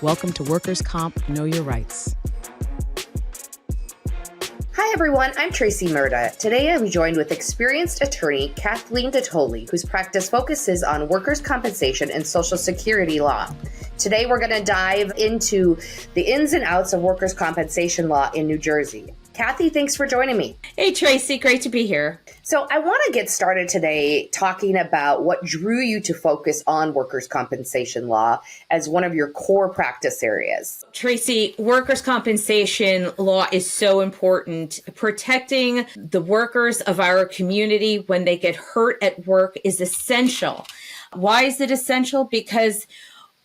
Welcome to Workers' Comp Know Your Rights. Hi everyone, I'm Tracy Murda. Today I'm joined with experienced attorney Kathleen Detoli, whose practice focuses on workers' compensation and Social Security law. Today we're going to dive into the ins and outs of workers' compensation law in New Jersey. Kathy, thanks for joining me. Hey Tracy, great to be here. So I want to get started today talking about what drew you to focus on workers' compensation law as one of your core practice areas. Tracy, workers' compensation law is so important. Protecting the workers of our community when they get hurt at work is essential. Why is it essential? Because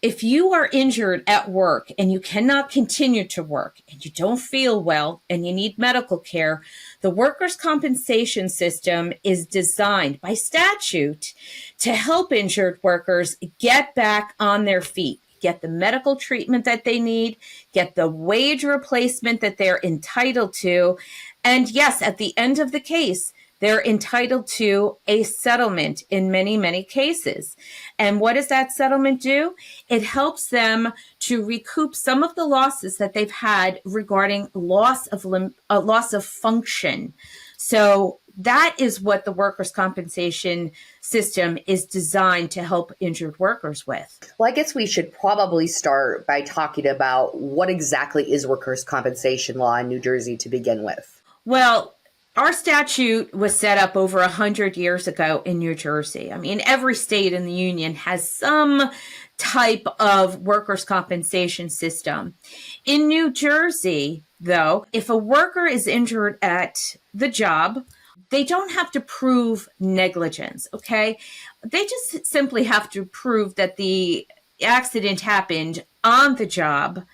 if you are injured at work and you cannot continue to work and you don't feel well and you need medical care, the workers' compensation system is designed by statute to help injured workers get back on their feet, get the medical treatment that they need, get the wage replacement that they're entitled to. And yes, at the end of the case, they're entitled to a settlement in many, many cases. And what does that settlement do? It helps them to recoup some of the losses that they've had regarding loss of function. So that is what the workers' compensation system is designed to help injured workers with. Well, I guess we should probably start by talking about what exactly is workers' compensation law in New Jersey to begin with. Well, our statute was set up over 100 years ago in New Jersey. I mean, every state in the union has some type of workers' compensation system. In New Jersey, though, if a worker is injured at the job, they don't have to prove negligence, okay? They just simply have to prove that the accident happened on the job.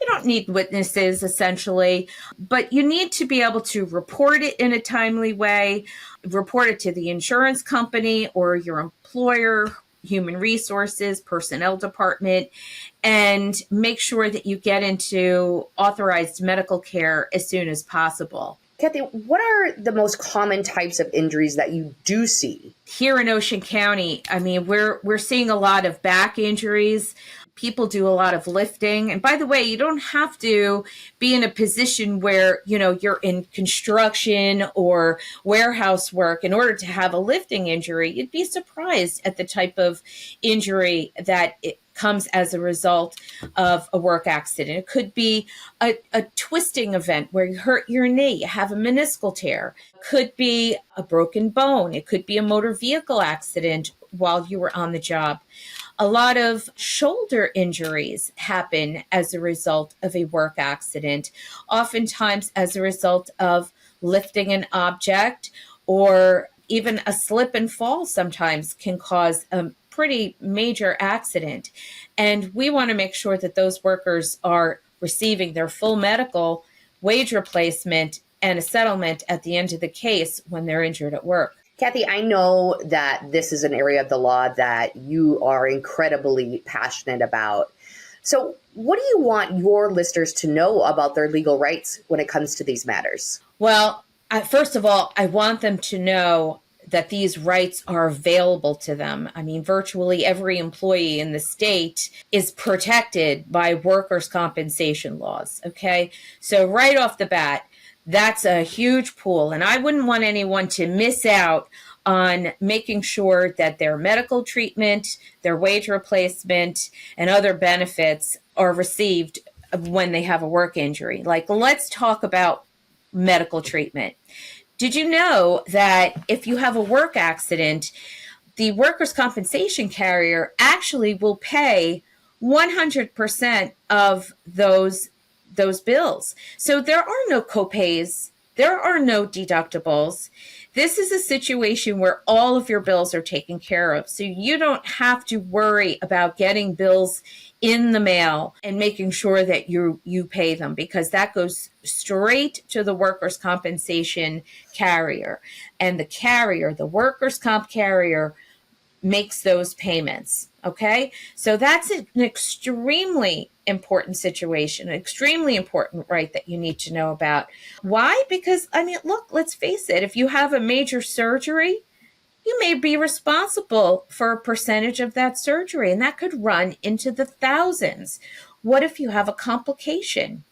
You don't need witnesses, essentially, but you need to be able to report it in a timely way, report it to the insurance company or your employer, human resources, personnel department, and make sure that you get into authorized medical care as soon as possible. Kathy, what are the most common types of injuries that you do see? Here in Ocean County, I mean, we're seeing a lot of back injuries. People do a lot of lifting. And by the way, you don't have to be in a position where, you're in construction or warehouse work in order to have a lifting injury. You'd be surprised at the type of injury that it comes as a result of a work accident. It could be a twisting event where you hurt your knee, you have a meniscal tear. It could be a broken bone. It could be a motor vehicle accident while you were on the job. A lot of shoulder injuries happen as a result of a work accident, oftentimes as a result of lifting an object, or even a slip and fall sometimes can cause a pretty major accident. And we want to make sure that those workers are receiving their full medical, wage replacement, and a settlement at the end of the case when they're injured at work. Kathy, I know that this is an area of the law that you are incredibly passionate about. So what do you want your listeners to know about their legal rights when it comes to these matters? Well, first of all, I want them to know that these rights are available to them. I mean, virtually every employee in the state is protected by workers' compensation laws, okay? So right off the bat, that's a huge pool. And I wouldn't want anyone to miss out on making sure that their medical treatment, their wage replacement, and other benefits are received when they have a work injury. Like, let's talk about medical treatment. Did you know that if you have a work accident, the workers' compensation carrier actually will pay 100% of those bills? So there are no copays, there are no deductibles. This is a situation where all of your bills are taken care of. So you don't have to worry about getting bills in the mail and making sure that you pay them, because that goes straight to the workers' compensation carrier. And the workers' comp carrier, makes those payments. Okay. So that's an extremely important situation, an extremely important right that you need to know about. Why? Because, look, let's face it. If you have a major surgery, you may be responsible for a percentage of that surgery, and that could run into the thousands. What if you have a complication?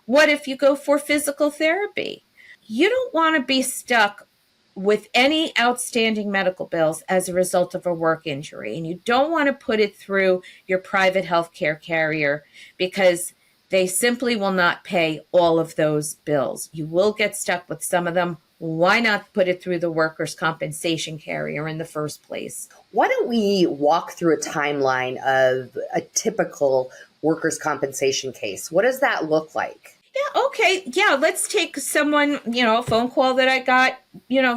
What if you go for physical therapy? You don't want to be stuck with any outstanding medical bills as a result of a work injury, and you don't want to put it through your private healthcare carrier because they simply will not pay all of those bills. You will get stuck with some of them. Why not put it through the workers' compensation carrier in the first place? Why don't we walk through a timeline of a typical workers' compensation case? What does that look like? Yeah, okay. Yeah, let's take someone, a phone call that I got,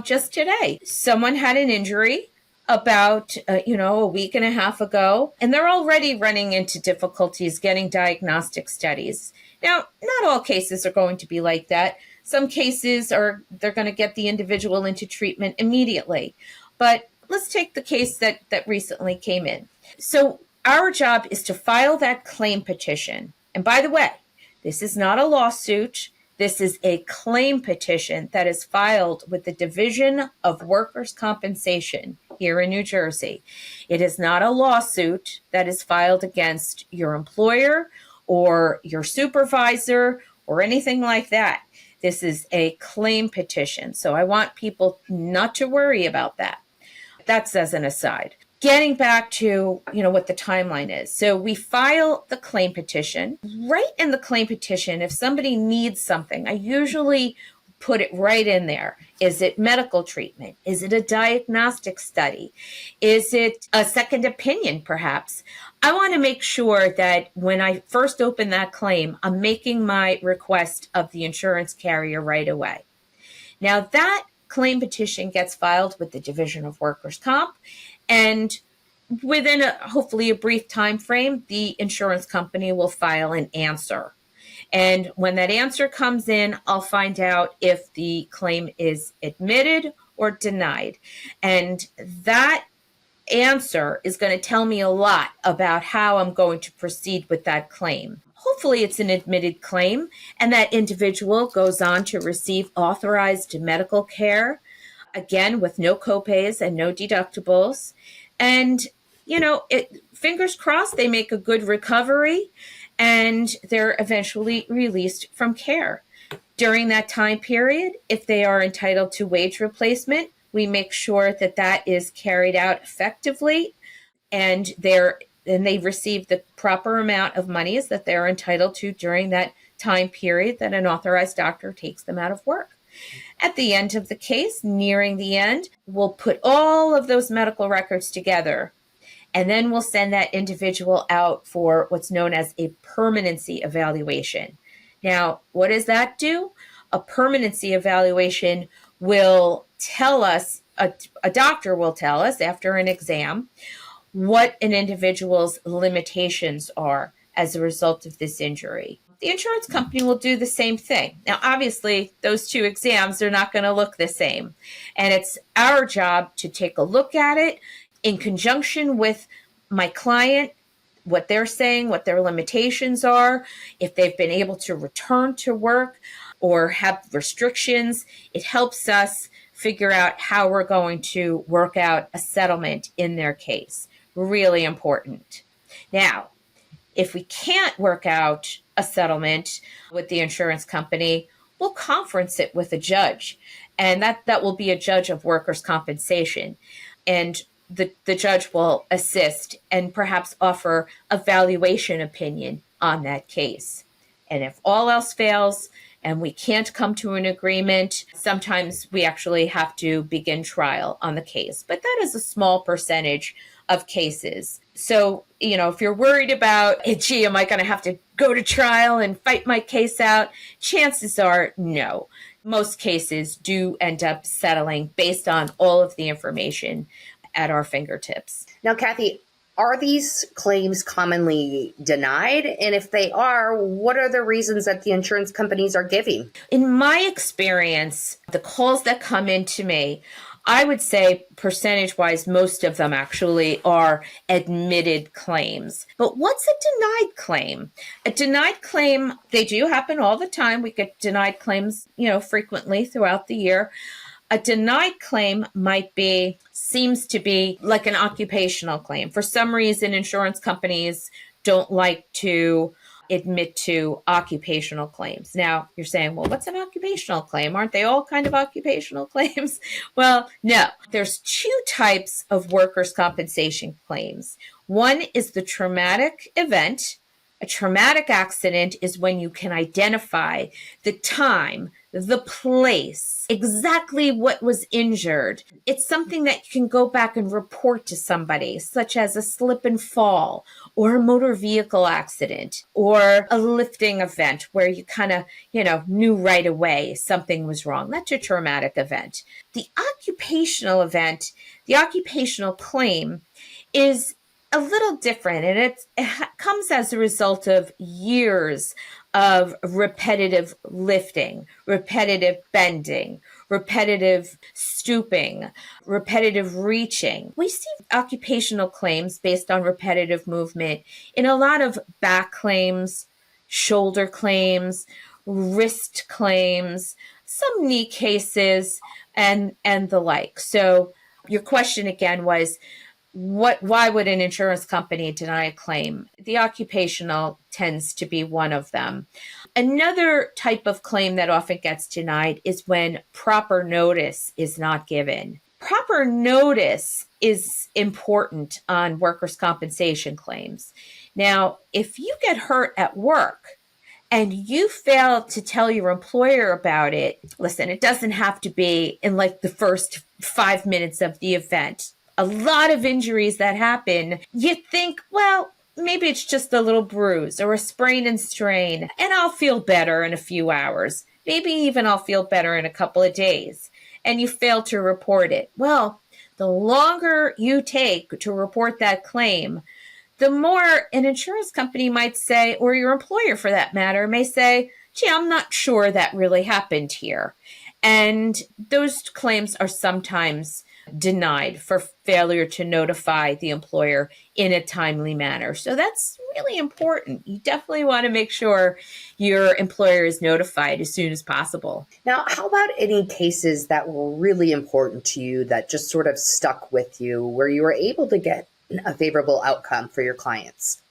just today. Someone had an injury about, a week and a half ago, and they're already running into difficulties getting diagnostic studies. Now, not all cases are going to be like that. Some cases they're going to get the individual into treatment immediately. But let's take the case that recently came in. So our job is to file that claim petition. And by the way, this is not a lawsuit. This is a claim petition that is filed with the Division of Workers' Compensation here in New Jersey. It is not a lawsuit that is filed against your employer or your supervisor or anything like that. This is a claim petition. So I want people not to worry about that. That's as an aside. Getting back to, what the timeline is. So we file the claim petition. Right in the claim petition, if somebody needs something, I usually put it right in there. Is it medical treatment? Is it a diagnostic study? Is it a second opinion, perhaps? I want to make sure that when I first open that claim, I'm making my request of the insurance carrier right away. Now, that claim petition gets filed with the Division of Workers' Comp, and within hopefully a brief time frame, the insurance company will file an answer. And when that answer comes in, I'll find out if the claim is admitted or denied. And that answer is going to tell me a lot about how I'm going to proceed with that claim. Hopefully it's an admitted claim, and that individual goes on to receive authorized medical care, again, with no copays and no deductibles. And, fingers crossed, they make a good recovery and they're eventually released from care. During that time period, if they are entitled to wage replacement, we make sure that that is carried out effectively and they receive the proper amount of monies that they're entitled to during that time period that an authorized doctor takes them out of work. At the end of the case, nearing the end, we'll put all of those medical records together, and then we'll send that individual out for what's known as a permanency evaluation. Now, what does that do? A permanency evaluation will tell us, a doctor will tell us after an exam, what an individual's limitations are as a result of this injury. The insurance company will do the same thing. Now, obviously, those two exams are not going to look the same. And it's our job to take a look at it in conjunction with my client, what they're saying, what their limitations are, if they've been able to return to work or have restrictions. It helps us figure out how we're going to work out a settlement in their case. Really important. Now, if we can't work out a settlement with the insurance company, we'll conference it with a judge. And that will be a judge of workers' compensation. And the judge will assist and perhaps offer a valuation opinion on that case. And if all else fails and we can't come to an agreement, sometimes we actually have to begin trial on the case. But that is a small percentage of cases. So, if you're worried about, gee, am I going to have to go to trial and fight my case out? Chances are no. Most cases do end up settling based on all of the information at our fingertips. Now, Kathy, are these claims commonly denied? And if they are, what are the reasons that the insurance companies are giving? In my experience, the calls that come in to me, I would say percentage-wise, most of them actually are admitted claims. But what's a denied claim? A denied claim, they do happen all the time. We get denied claims, frequently throughout the year. A denied claim seems to be like an occupational claim. For some reason, insurance companies don't like to admit to occupational claims. Now, you're saying, well, what's an occupational claim? Aren't they all kind of occupational claims? Well, no. There's two types of workers' compensation claims. One is the traumatic event. A traumatic accident is when you can identify the time, the place, exactly what was injured. It's something that you can go back and report to somebody, such as a slip and fall or a motor vehicle accident or a lifting event where you kind of, knew right away something was wrong. That's a traumatic event. The occupational event, the occupational claim is a little different, and it comes as a result of years of repetitive lifting, repetitive bending, repetitive stooping, repetitive reaching. We see occupational claims based on repetitive movement in a lot of back claims, shoulder claims, wrist claims, some knee cases, and the like. So your question again was, why would an insurance company deny a claim? The occupational tends to be one of them. Another type of claim that often gets denied is when proper notice is not given. Proper notice is important on workers' compensation claims. Now, if you get hurt at work and you fail to tell your employer about it, listen, it doesn't have to be in like the first 5 minutes of the event. A lot of injuries that happen, you think, well, maybe it's just a little bruise or a sprain and strain, and I'll feel better in a few hours. Maybe even I'll feel better in a couple of days. And you fail to report it. Well, the longer you take to report that claim, the more an insurance company might say, or your employer for that matter, may say, gee, I'm not sure that really happened here. And those claims are sometimes denied for failure to notify the employer in a timely manner. So that's really important. You definitely want to make sure your employer is notified as soon as possible. Now, how about any cases that were really important to you that just sort of stuck with you, where you were able to get a favorable outcome for your clients?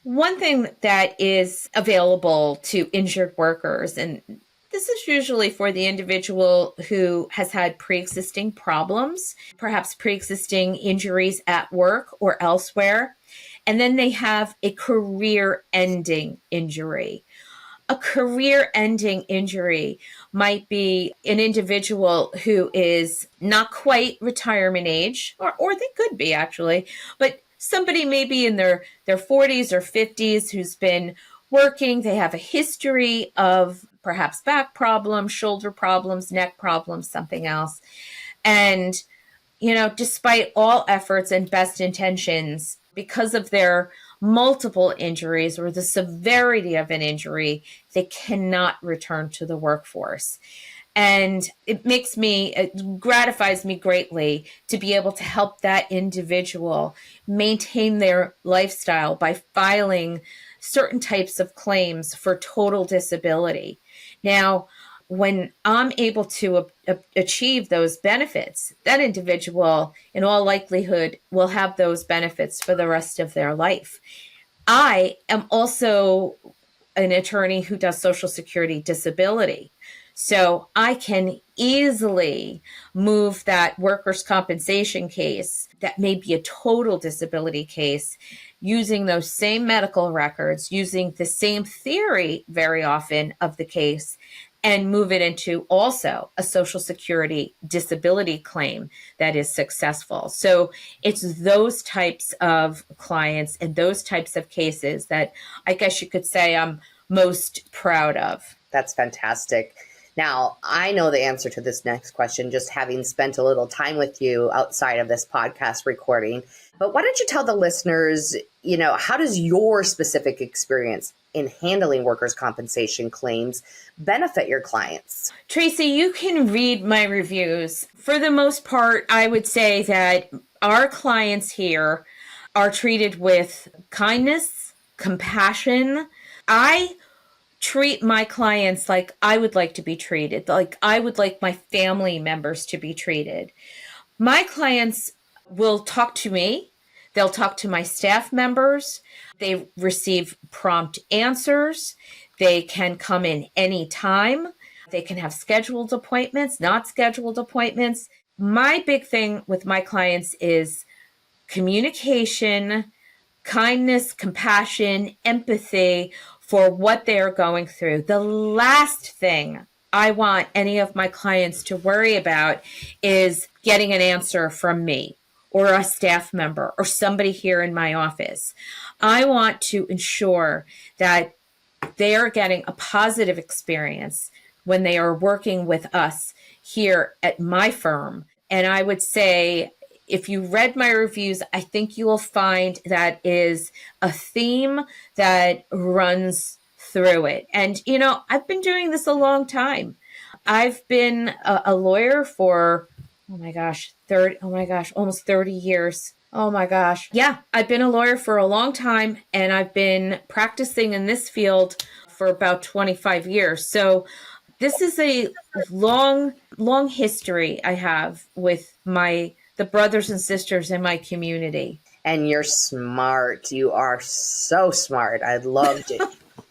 One thing that is available to injured workers, and this is usually for the individual who has had pre-existing problems, perhaps pre-existing injuries at work or elsewhere, and then they have a career-ending injury. A career-ending injury might be an individual who is not quite retirement age, or they could be actually, but somebody maybe in their 40s or 50s who's been working. They have a history of perhaps back problems, shoulder problems, neck problems, something else. And, despite all efforts and best intentions, because of their multiple injuries or the severity of an injury, they cannot return to the workforce. And it gratifies me greatly to be able to help that individual maintain their lifestyle by filing certain types of claims for total disability. Now, when I'm able to achieve those benefits, that individual, in all likelihood, will have those benefits for the rest of their life. I am also an attorney who does Social Security disability. So I can easily move that workers' compensation case that may be a total disability case using those same medical records, using the same theory very often of the case, and move it into also a Social Security disability claim that is successful. So it's those types of clients and those types of cases that I guess you could say I'm most proud of. That's fantastic. Now, I know the answer to this next question, just having spent a little time with you outside of this podcast recording. But why don't you tell the listeners, how does your specific experience in handling workers' compensation claims benefit your clients? Tracy, you can read my reviews. For the most part, I would say that our clients here are treated with kindness, compassion. I treat my clients like I would like to be treated, like I would like my family members to be treated. My clients will talk to me. They'll talk to my staff members. They receive prompt answers. They can come in anytime. They can have scheduled appointments, not scheduled appointments. My big thing with my clients is communication, kindness, compassion, empathy for what they're going through. The last thing I want any of my clients to worry about is getting an answer from me or a staff member or somebody here in my office. I want to ensure that they are getting a positive experience when they are working with us here at my firm. And I would say, if you read my reviews, I think you will find that is a theme that runs through it. And, I've been doing this a long time. I've been a lawyer for, almost 30 years. Oh my gosh. Yeah, I've been a lawyer for a long time, and I've been practicing in this field for about 25 years. So this is a long history I have with the brothers and sisters in my community. And you're smart. You are so smart. I loved it.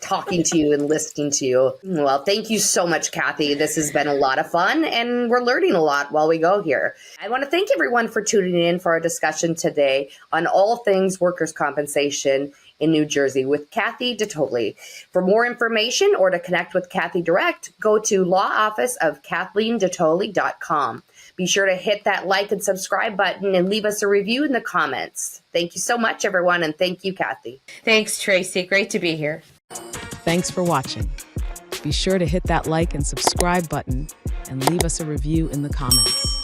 Talking to you and listening to you. Well, thank you so much, Kathy. This has been a lot of fun, and we're learning a lot while we go here. I want to thank everyone for tuning in for our discussion today on all things workers' compensation in New Jersey with Kathy Detoli. For more information or to connect with Kathy direct, go to lawofficeofkathleendetoli.com. Be sure to hit that like and subscribe button and leave us a review in the comments. Thank you so much, everyone, and thank you, Kathy. Thanks, Tracy. Great to be here. Thanks for watching. Be sure to hit that like and subscribe button and leave us a review in the comments.